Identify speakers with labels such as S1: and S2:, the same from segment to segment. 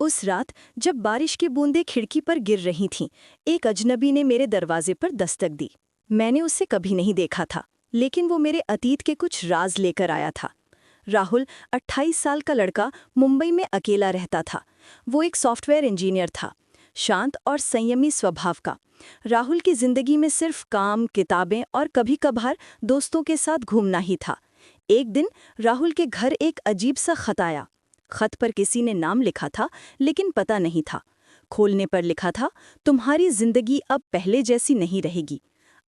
S1: उस रात जब बारिश की बूंदें खिड़की पर गिर रही थीं, एक अजनबी ने मेरे दरवाजे पर दस्तक दी। मैंने उसे कभी नहीं देखा था, लेकिन वो मेरे अतीत के कुछ राज लेकर आया था। राहुल 28 साल का लड़का मुंबई में अकेला रहता था। वो एक सॉफ्टवेयर इंजीनियर था, शांत और संयमी स्वभाव का। राहुल की जिंदगी में सिर्फ काम, किताबें और कभी-कभार दोस्तों के साथ घूमना ही था। एक दिन राहुल के घर एक अजीब सा खत आया। खत पर किसी ने नाम लिखा था, लेकिन पता नहीं था। खोलने पर लिखा था, तुम्हारी जिंदगी अब पहले जैसी नहीं रहेगी।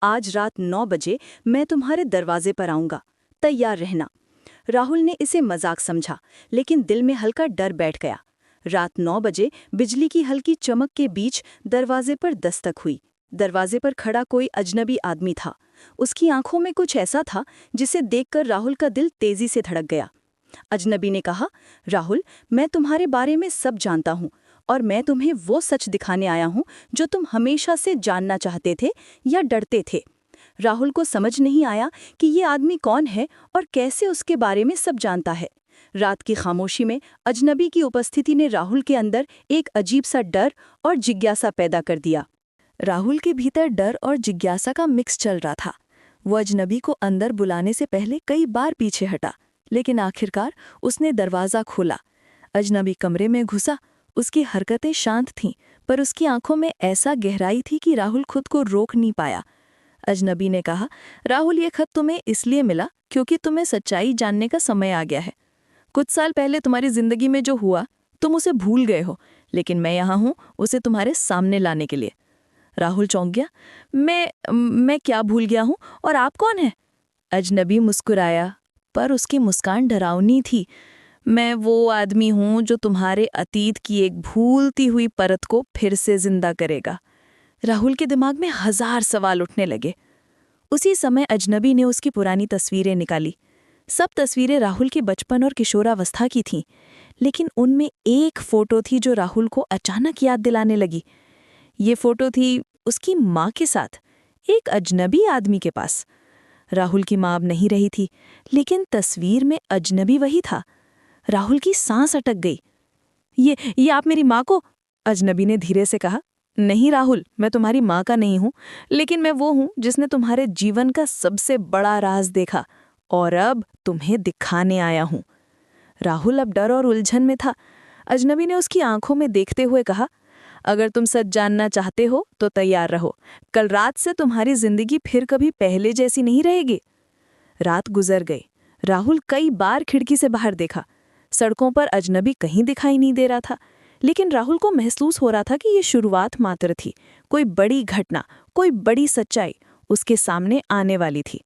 S1: आज रात 9 बजे मैं तुम्हारे दरवाजे पर आऊंगा, तैयार रहना। राहुल ने इसे मजाक समझा, लेकिन दिल में हल्का डर बैठ गया। रात 9 बजे बिजली की हल्की चमक के बीच दरवाजे पर दस्तक हुई। दरवाजे पर खड़ा कोई अजनबी आदमी था। उसकी आंखों में कुछ ऐसा था जिसे देखकर राहुल का दिल तेजी से धड़क गया। अजनबी ने कहा, राहुल, मैं तुम्हारे बारे में सब जानता हूँ और मैं तुम्हें वो सच दिखाने आया हूँ जो तुम हमेशा से जानना चाहते थे या डरते थे। राहुल को समझ नहीं आया कि ये आदमी कौन है और कैसे उसके बारे में सब जानता है। रात की खामोशी में अजनबी की उपस्थिति ने राहुल के अंदर एक अजीब सा डर और जिज्ञासा पैदा कर दिया। राहुल के भीतर डर और जिज्ञासा का मिक्स चल रहा था। वो अजनबी को अंदर बुलाने से पहले कई बार पीछे हटा, लेकिन आखिरकार उसने दरवाज़ा खोला। अजनबी कमरे में घुसा। उसकी हरकतें शांत थीं, पर उसकी आंखों में ऐसा गहराई थी कि राहुल खुद को रोक नहीं पाया। अजनबी ने कहा, राहुल, ये खत तुम्हें इसलिए मिला क्योंकि तुम्हें सच्चाई जानने का समय आ गया है। कुछ साल पहले तुम्हारी जिंदगी में जो हुआ, तुम उसे भूल गए हो, लेकिन मैं यहाँ हूँ उसे तुम्हारे सामने लाने के लिए। राहुल चौंक गया। मैं क्या भूल गया हूँ और आप कौन हैं? अजनबी मुस्कुराया, पर उसकी मुस्कान डरावनी थी। मैं वो आदमी हूँ जो तुम्हारे अतीत की एक भूलती हुई परत को फिर से जिंदा करेगा। राहुल के दिमाग में 1000 सवाल उठने लगे। उसी समय अजनबी ने उसकी पुरानी तस्वीरें निकाली। सब तस्वीरें राहुल के बचपन और किशोरावस्था की थीं, लेकिन उनमें एक फोटो थी जो राहुल को अचानक याद दिलाने लगी। ये फोटो थी उसकी माँ के साथ, एक अजनबी आदमी के पास। राहुल की माँ अब नहीं रही थी, लेकिन तस्वीर में अजनबी वही था। राहुल की सांस अटक गई। ये आप मेरी माँ को? अजनबी ने धीरे से कहा। नहीं राहुल, मैं तुम्हारी माँ का नहीं हूँ, लेकिन मैं वो हूँ जिसने तुम्हारे जीवन का सबसे बड़ा राज देखा और अब तुम्हें दिखाने आया हूँ। राहुल अब डर और उलझन में था। अजनबी ने उसकी आंखों में देखते हुए कहा, अगर तुम सच जानना चाहते हो तो तैयार रहो। कल रात से तुम्हारी जिंदगी फिर कभी पहले जैसी नहीं रहेगी। रात गुजर गई। राहुल कई बार खिड़की से बाहर देखा। सड़कों पर अजनबी कहीं दिखाई नहीं दे रहा था, लेकिन राहुल को महसूस हो रहा था कि ये शुरुआत मात्र थी। कोई बड़ी घटना, कोई बड़ी सच्चाई उसके सामने आने वाली थी।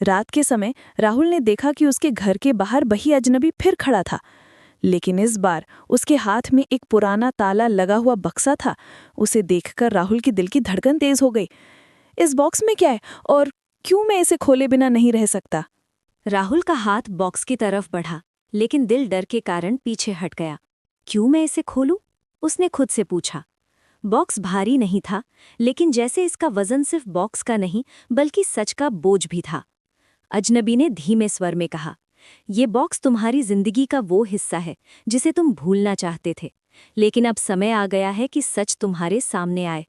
S1: रात के समय राहुल ने देखा कि उसके घर के बाहर वही अजनबी फिर खड़ा था, लेकिन इस बार उसके हाथ में एक पुराना ताला लगा हुआ बक्सा था। उसे देखकर राहुल की दिल की धड़कन तेज हो गई। इस बॉक्स में क्या है और क्यों मैं इसे खोले बिना नहीं रह सकता?
S2: राहुल का हाथ बॉक्स की तरफ बढ़ा, लेकिन दिल डर के कारण पीछे हट गया। क्यों मैं इसे खोलूं? उसने खुद से पूछा। बॉक्स भारी नहीं था, लेकिन जैसे इसका वजन सिर्फ बॉक्स का नहीं बल्कि सच का बोझ भी था। अजनबी ने धीमे स्वर में कहा, ये बॉक्स तुम्हारी जिंदगी का वो हिस्सा है जिसे तुम भूलना चाहते थे, लेकिन अब समय आ गया है कि सच तुम्हारे सामने आए।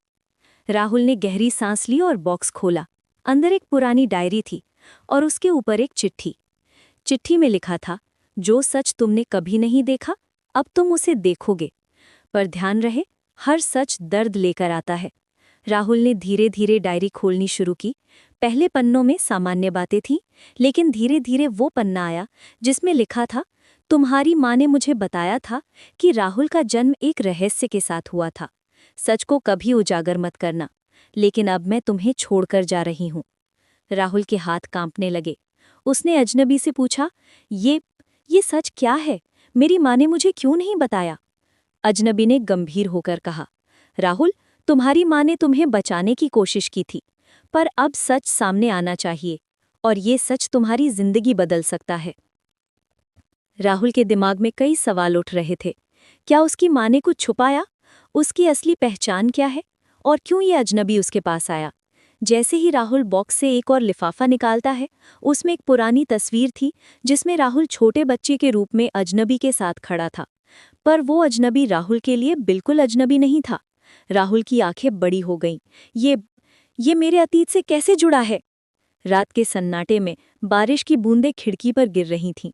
S2: राहुल ने गहरी सांस ली और बॉक्स खोला। अंदर एक पुरानी डायरी थी और उसके ऊपर एक चिट्ठी। चिट्ठी में लिखा था, जो सच तुमने कभी नहीं देखा, अब तुम उसे देखोगे। पर ध्यान रहे, हर सच दर्द लेकर आता है। राहुल ने धीरे धीरे डायरी खोलनी शुरू की। पहले पन्नों में सामान्य बातें थीं, लेकिन धीरे धीरे वो पन्ना आया जिसमें लिखा था, तुम्हारी माँ ने मुझे बताया था कि राहुल का जन्म एक रहस्य के साथ हुआ था। सच को कभी उजागर मत करना, लेकिन अब मैं तुम्हें छोड़कर जा रही हूँ। राहुल के हाथ कांपने लगे। उसने अजनबी से पूछा, ये सच क्या है? मेरी माँ ने मुझे क्यों नहीं बताया? अजनबी ने गंभीर होकर कहा, राहुल, तुम्हारी माँ ने तुम्हें बचाने की कोशिश की थी, पर अब सच सामने आना चाहिए, और ये सच तुम्हारी जिंदगी बदल सकता है। राहुल के दिमाग में कई सवाल उठ रहे थे। क्या उसकी माँ ने कुछ छुपाया? उसकी असली पहचान क्या है? और क्यों ये अजनबी उसके पास आया? जैसे ही राहुल बॉक्स से एक और लिफाफा निकालता है, उसमें एक पुरानी तस्वीर थी जिसमें राहुल छोटे बच्चे के रूप में अजनबी के साथ खड़ा था। पर वो अजनबी राहुल के लिए बिल्कुल अजनबी नहीं था। राहुल की आंखें बड़ी हो गईं। ये मेरे अतीत से कैसे जुड़ा है? रात के सन्नाटे में बारिश की बूंदें खिड़की पर गिर रही थीं।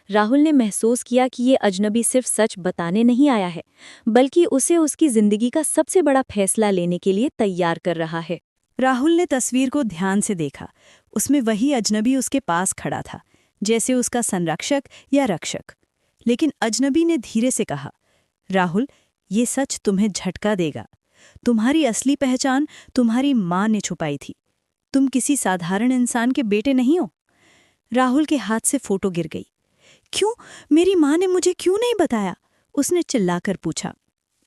S2: राहुल ने महसूस किया कि ये अजनबी सिर्फ सच बताने नहीं आया है, बल्कि उसे उसकी जिंदगी का सबसे बड़ा फैसला लेने के लिए तैयार कर रहा है।
S1: राहुल ने तस्वीर को ध्यान से देखा। उसमें वही अजनबी उसके पास खड़ा था, जैसे उसका संरक्षक या रक्षक। लेकिन अजनबी ने धीरे से कहा, राहुल, ये सच तुम्हें झटका देगा। तुम्हारी असली पहचान तुम्हारी माँ ने छुपाई थी। तुम किसी साधारण इंसान के बेटे नहीं हो। राहुल के हाथ से फोटो गिर गई। क्यों? मेरी माँ ने मुझे क्यों नहीं बताया? उसने चिल्लाकर पूछा।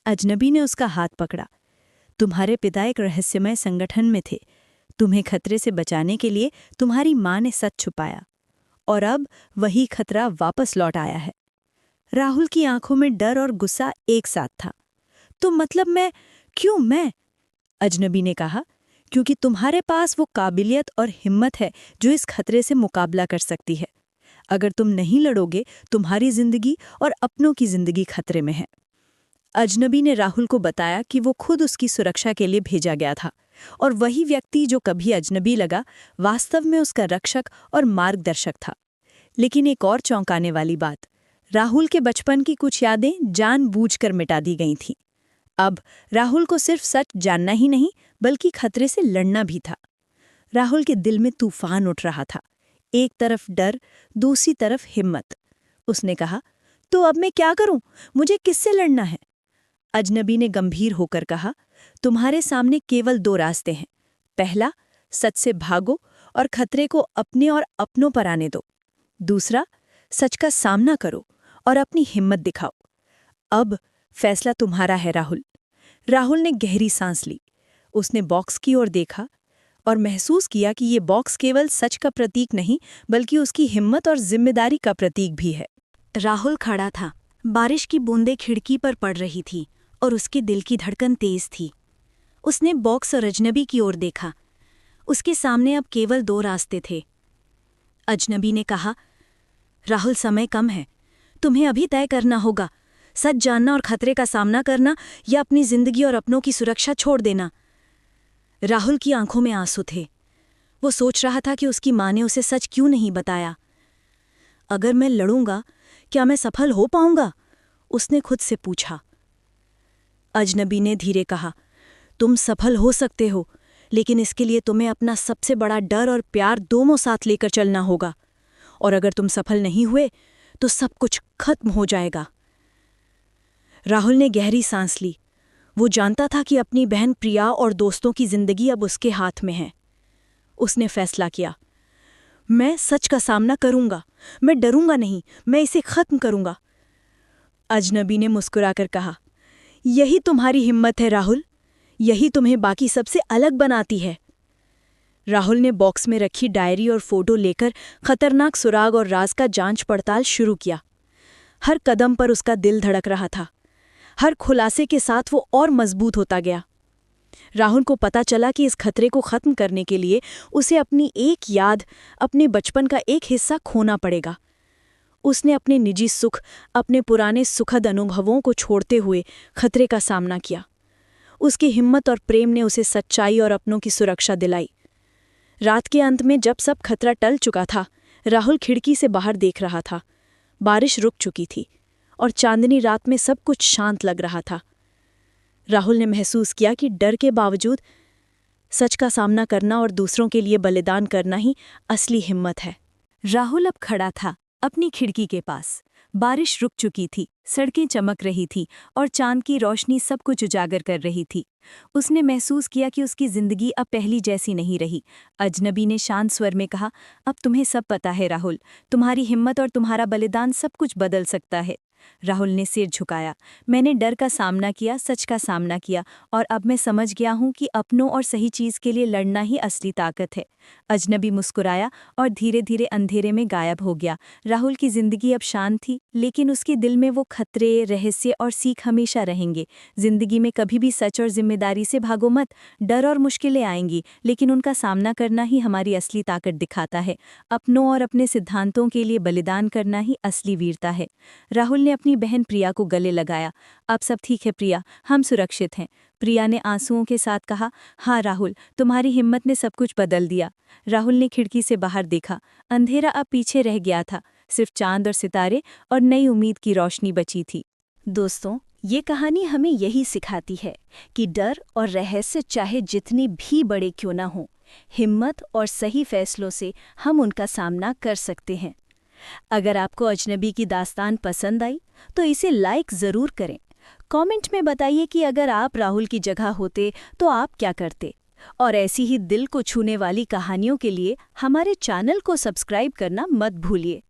S1: अजनबी ने उसका हाथ पकड़ा। तुम्हारे पिता एक रहस्यमय संगठन में थे। तुम्हें खतरे से बचाने के लिए तुम्हारी माँ ने सच छुपाया, और अब वही खतरा वापस लौट आया है। राहुल की आंखों में डर और गुस्सा एक साथ था। तो मतलब क्यों मैं? अजनबी ने कहा, क्योंकि तुम्हारे पास वो काबिलियत और हिम्मत है जो इस खतरे से मुकाबला कर सकती है। अगर तुम नहीं लड़ोगे, तुम्हारी जिंदगी और अपनों की जिंदगी खतरे में है। अजनबी ने राहुल को बताया कि वो खुद उसकी सुरक्षा के लिए भेजा गया था, और वही व्यक्ति जो कभी अजनबी लगा, वास्तव में उसका रक्षक और मार्गदर्शक था। लेकिन एक और चौंकाने वाली बात, राहुल के बचपन की कुछ यादें जानबूझकर मिटा दी गई थीं। अब राहुल को सिर्फ सच जानना ही नहीं, बल्कि खतरे से लड़ना भी था। राहुल के दिल में तूफान उठ रहा था। एक तरफ डर, दूसरी तरफ हिम्मत। उसने कहा, तो अब मैं क्या करूं? मुझे किससे लड़ना है? अजनबी ने गंभीर होकर कहा, तुम्हारे सामने केवल 2 रास्ते हैं। पहला, सच से भागो और खतरे को अपने और अपनों पर आने दो। दूसरा, सच का सामना करो और अपनी हिम्मत दिखाओ। अब फैसला तुम्हारा है राहुल। राहुल ने गहरी सांस ली। उसने बॉक्स की ओर देखा और महसूस किया कि ये बॉक्स केवल सच का प्रतीक नहीं, बल्कि उसकी हिम्मत और जिम्मेदारी का प्रतीक भी है।
S2: राहुल खड़ा था। बारिश की बूंदें खिड़की पर पड़ रही थी और उसके दिल की धड़कन तेज थी। उसने बॉक्स और अजनबी की ओर देखा। उसके सामने अब केवल 2 रास्ते थे। अजनबी ने कहा, राहुल, समय कम है। तुम्हें अभी तय करना होगा, सच जानना और खतरे का सामना करना, या अपनी जिंदगी और अपनों की सुरक्षा छोड़ देना। राहुल की आंखों में आंसू थे। वो सोच रहा था कि उसकी माँ ने उसे सच क्यों नहीं बताया। अगर मैं लड़ूंगा, क्या मैं सफल हो पाऊंगा? उसने खुद से पूछा। अजनबी ने धीरे कहा, तुम सफल हो सकते हो, लेकिन इसके लिए तुम्हें अपना सबसे बड़ा डर और प्यार दोनों साथ लेकर चलना होगा। और अगर तुम सफल नहीं हुए, तो सब कुछ खत्म हो जाएगा। राहुल ने गहरी सांस ली। वो जानता था कि अपनी बहन प्रिया और दोस्तों की जिंदगी अब उसके हाथ में है। उसने फैसला किया, मैं सच का सामना करूंगा। मैं डरूंगा नहीं, मैं इसे खत्म करूंगा। अजनबी ने मुस्कुराकर कहा, यही तुम्हारी हिम्मत है राहुल। यही तुम्हें बाकी सबसे अलग बनाती है। राहुल ने बॉक्स में रखी डायरी और फोटो लेकर खतरनाक सुराग और राज का जांच पड़ताल शुरू किया। हर कदम पर उसका दिल धड़क रहा था। हर खुलासे के साथ वो और मजबूत होता गया। राहुल को पता चला कि इस खतरे को खत्म करने के लिए उसे अपनी एक याद, अपने बचपन का एक हिस्सा खोना पड़ेगा। उसने अपने निजी सुख, अपने पुराने सुखद अनुभवों को छोड़ते हुए खतरे का सामना किया। उसकी हिम्मत और प्रेम ने उसे सच्चाई और अपनों की सुरक्षा दिलाई। रात के अंत में जब सब खतरा टल चुका था, राहुल खिड़की से बाहर देख रहा था। बारिश रुक चुकी थी और चांदनी रात में सब कुछ शांत लग रहा था। राहुल ने महसूस किया कि डर के बावजूद सच का सामना करना और दूसरों के लिए बलिदान करना ही असली हिम्मत है। राहुल अब खड़ा था अपनी खिड़की के पास। बारिश रुक चुकी थी, सड़कें चमक रही थीं और चांद की रोशनी सब कुछ उजागर कर रही थी। उसने महसूस किया कि उसकी जिंदगी अब पहली जैसी नहीं रही। अजनबी ने शांत स्वर में कहा, अब तुम्हें सब पता है राहुल। तुम्हारी हिम्मत और तुम्हारा बलिदान सब कुछ बदल सकता है। राहुल ने सिर झुकाया। मैंने डर का सामना किया, सच का सामना किया, और अब मैं समझ गया हूँ कि अपनों और सही चीज़ के लिए लड़ना ही असली ताकत है। अजनबी मुस्कुराया और धीरे धीरे अंधेरे में गायब हो गया। राहुल की जिंदगी अब शांत थी, लेकिन उसके दिल में वो खतरे, रहस्य और सीख हमेशा रहेंगे। जिंदगी में कभी भी सच और जिम्मेदारी से भागो मत। डर और मुश्किलें आएंगी, लेकिन उनका सामना करना ही हमारी असली ताकत दिखाता है। अपनों और अपने सिद्धांतों के लिए बलिदान करना ही असली वीरता है। राहुल ने ने अपनी बहन प्रिया को गले लगाया। अब सब ठीक है प्रिया, हम सुरक्षित हैं। प्रिया ने आंसुओं के साथ कहा, हाँ राहुल, तुम्हारी हिम्मत ने सब कुछ बदल दिया। राहुल ने खिड़की से बाहर देखा। अंधेरा अब पीछे रह गया था, सिर्फ चांद और सितारे और नई उम्मीद की रोशनी बची थी।
S1: दोस्तों, ये कहानी हमें यही सिखाती है कि डर और रहस्य चाहे जितने भी बड़े क्यों ना हों, हिम्मत और सही फैसलों से हम उनका सामना कर सकते हैं। अगर आपको अजनबी की दास्तान पसंद आई तो इसे लाइक ज़रूर करें। कमेंट में बताइए कि अगर आप राहुल की जगह होते तो आप क्या करते। और ऐसी ही दिल को छूने वाली कहानियों के लिए हमारे चैनल को सब्सक्राइब करना मत भूलिए।